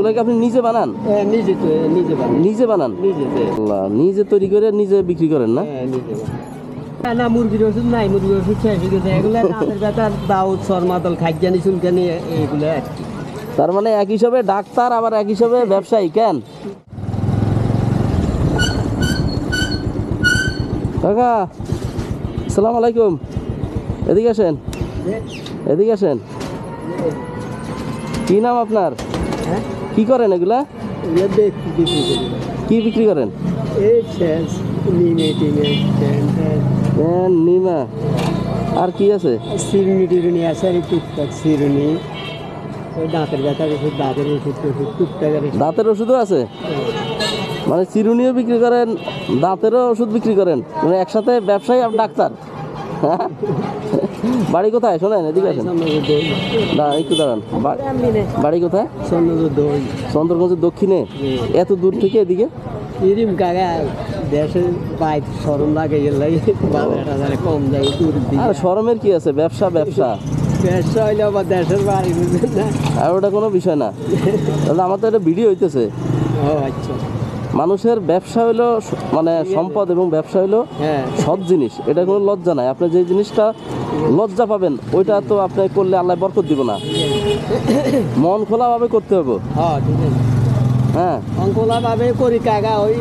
এগুলো কি আপনি নিজে বানান? নিজে বানান? আল্লাহ, নিজে তৈরি করে নিজে বিক্রি করেন না? না, মুরগির ওষুধ নাই, মুরগির ওষুধ শেষ হয়ে গেছে। এগুলো দাঁতের ব্যথা, দাউদ, সরমাদল, খাইজানি, চুলকানি, এগুলো আর কি। তার মানে এক হিসাবে ডাক্তার আবার এক হিসাবে ব্যবসায়ী কেন? কাকা আসসালামু আলাইকুম, এদিকে আসেন, এদিকে আসেন। কি নাম আপনার? কি করেন এগুলা? কি বিক্রি করেন? নিমা আর কি আছে? চিরুনি টিরুনি আছে, আর টুকটাক চিরুনি, দাঁতের ব্যথার ওষুধ, দাঁতের ওষুধ, টুকটাক। দাঁতের ওষুধও আছে? মানে চিরুনিও বিক্রি করেন, দাঁতেরও ওষুধ বিক্রি করেন, মানে একসাথে ব্যবসায়ী আর ডাক্তার। বাড়ি কোথায় শোনেন? এদিকে আসেন, একটু দাঁড়ান। বাড়ি কোথায়? চন্দ্রগঞ্জের দক্ষিণে। এত দূর থেকে এদিকে? দেশের বাইরে শরম লাগে, কম যায়, দূর দিকে। আর শরমের কি আছে? ব্যবসা ব্যবসা ব্যবসা হইলে আবার দেশের বাড়ি, বুঝলেন না? আর ওটা কোনো বিষয় না। তাহলে আমার তো একটা ভিডিও হইতেছে। ও আচ্ছা। মানুষের ব্যবসা হইলো মানে সম্পদ, এবং ব্যবসা হইলো সৎ জিনিস। এটা কোনো লজ্জা নাই। আপনি যে জিনিসটা লজ্জা পাবেন ওইটা তো আপনি করলে আল্লাহ বরকত দিব না। মন খোলাভাবে করতে হবে। হ্যাঁ, মন খোলাভাবে করি কাকা। ওই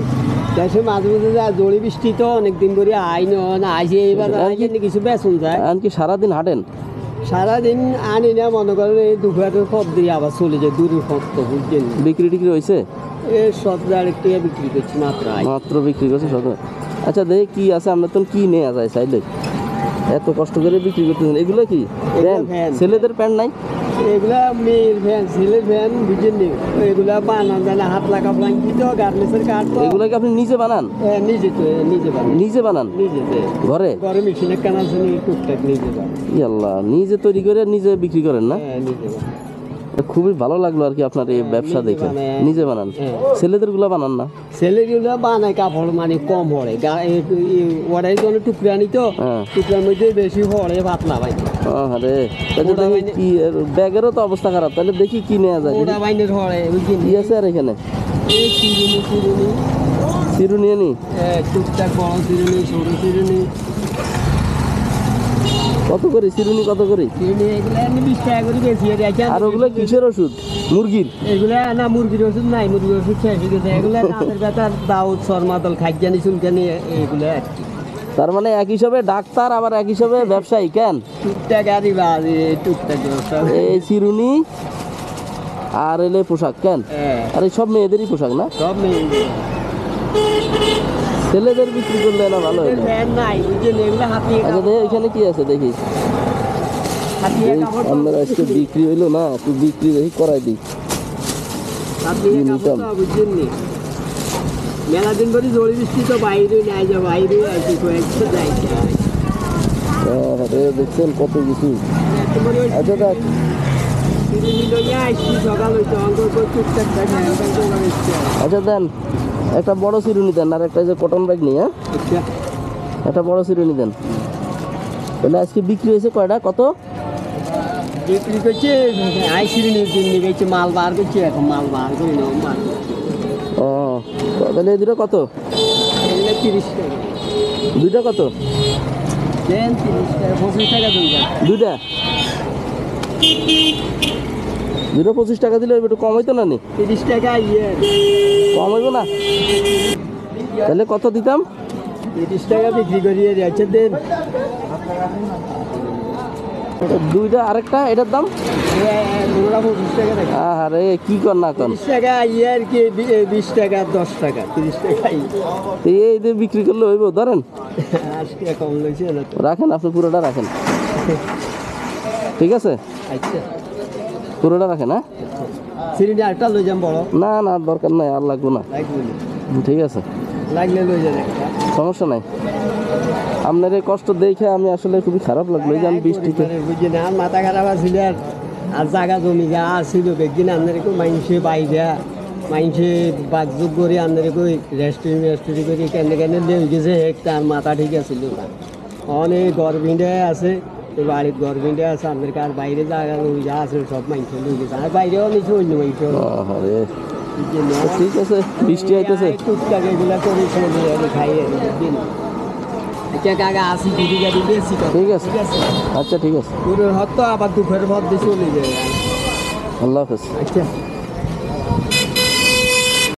দেশে মাঝে মাঝে যা জড়ি বৃষ্টি তো অনেকদিন ধরে আইন আইসে, এইবার কিছু বেচন যায়। এমনকি সারাদিন হাঁটেন? সারাদিন আনি না, মনে করেন এই দুপুরের পথ দিয়ে আবার চলে যায়, দূরের পথ তো বুঝছেন। বিক্রি টিক্রি হয়েছে? এই 17,000 টাকা বিক্রি করছি মাত্র বিক্রি করছে 17। আচ্ছা দেখি কি আছে আপনার তো, কি নেওয়া যায় চাইলে? এত কষ্ট করে বিক্রি করতেছেন। এগুলো কি ছেলেদের প্যান্ট নাই? এগুলা মেয়ের ভ্যান, ছেলের ভ্যান, বুঝছেন। এগুলা বানান জানা, হাত লাগা ফ্লাঙ্কি তো, গার্মেন্টসের কাঠ। এগুলো কি আপনি নিজে বানান? নিজে বানান ঘরে? ঘরে মেশিনের কানা আছে, টুকটাক নিজে বানান। আল্লাহ, নিজে তৈরি করে নিজে বিক্রি করেন না? খুবই ভালো লাগলো আর কি আপনার এই ব্যবসা দেখে। নিজে বানান? ছেলেদের গুলা বানান না? ছেলেগুলা বানায়, কাপড় মানে কম হরে, ওরাই তো টুকরা নি তো, টুকরার মধ্যে বেশি হরে, পাতলা ভাই। আরে কি ব্যাগেরও তো অবস্থা খারাপ। তাহলে দেখি কি নেওয়া যায়। ওটা বাইনের হরে কি আছে আর এখানে? চিরুনি নি, টুকটাক বড় চিরুনি, ছোট চিরুনি। কত করে চিরুনি? কত করে? চিরুনি এগুলা 20 টাকা করে বেশি। আর ওগুলো কিসের ওষুধ? মুরগির? এগুলা না, মুরগির ওষুধ নাই, মুরগির ওষুধ শেষ হয়ে গেছে। এগুলা দাঁতের ব্যথা, দাউদ, সরমাদল, খাইজানি, চুলকানি, এগুলো আর কি। তার মানে এক হিসাবে ডাক্তার আবার এক হিসাবে ব্যবসায়ী কেন? টুকটাক আর টুকটাক এই চিরুনি আর এলে পোশাক কেন? আর এই সব মেয়েদেরই পোশাক না? সব মেয়েদের। ছেলেদের বিক্রি করলে না ভালো হয় না? আচ্ছা দেখি এখানে কি আছে দেখি। আপনার আজকে বিক্রি হইলো না, একটু বিক্রি দেখি করাই দিই। মেলা দিন ধরে জড়ি বৃষ্টি তো বাইরে নাই, যা বাইরে আছি কয়েকটা যাইছে। দেখছেন কত কিছু। আচ্ছা দেখ, আচ্ছা দেন একটা বড় চিরুনি দেন, আর একটা যে কটন ব্যাগ নিয়ে। একটা বড় চিরুনি দেন। তাহলে আজকে বিক্রি হয়েছে কয়টা? কত বিক্রি করছে? আই চিরুনি কিনে গেছে, মাল বার করছে, এখন মাল বার করে নেব মাল। ও তাহলে এই দুটো কত? 30 টাকা। দুইটা কত? দেন 30 টাকা, 25 টাকা দুইটা। দুটো 25 টাকা দিলে একটু কম হইতো না? 30 টাকা কম হইব না? তাহলে কত দিতাম? 30 টাকা বিক্রি করিয়ে যাচ্ছে। দেন দুইটা। আরেকটা এটার দাম? 25 টাকা। আরে কি কর না কর? 30 টাকা আর কি, 20 টাকা, 10 টাকা, 30 টাকাই। এই যে বিক্রি করলে হইব? ধরেন কম লইছে না, রাখেন, আপনি পুরোটা রাখেন। ঠিক আছে, আচ্ছা পুরোটা রাখেন। হ্যাঁ, চিরুনি আরেকটা লই যাম বড়। না না দরকার নাই, আর লাগবো না। ঠিক আছে, লাগলে লই যান একটা, সমস্যা নাই। আপনার এই কষ্ট দেখে আমি আসলে খুবই খারাপ লাগলো। যে আমি বৃষ্টিতে বুঝি না, মাথা খারাপ আছিল। আর জায়গা জমি যা আসছিল বেগদিন আপনার মানুষে বাইরা, মানুষে বাগযোগ করে আপনার রেস্টুরেন্ট করে কেন কেন লেগে গেছে, তার মাথা ঠিক আছিল না। অনেক গরম ভিড়ে আছে, তো বাড়ির গভর্নমেন্টে আছে আপনার কার বাইরে জায়গা ওই যা আছে সব মানুষের লই গেছে আর বাইরেও নিচ্ছে অন্য মানুষ আরে ঠিক আছে, বৃষ্টি আইতেছে। টুকটাক এগুলা করে চলে যাবে খাইয়ে দিন আচ্ছা কাকা আসি দিদি গাড়ি দিয়েছি তো ঠিক আছে, আচ্ছা ঠিক আছে, পুরো হতো আবার দুপুরের মধ্যে চলে যাবে আল্লাহ হাফেজ। আচ্ছা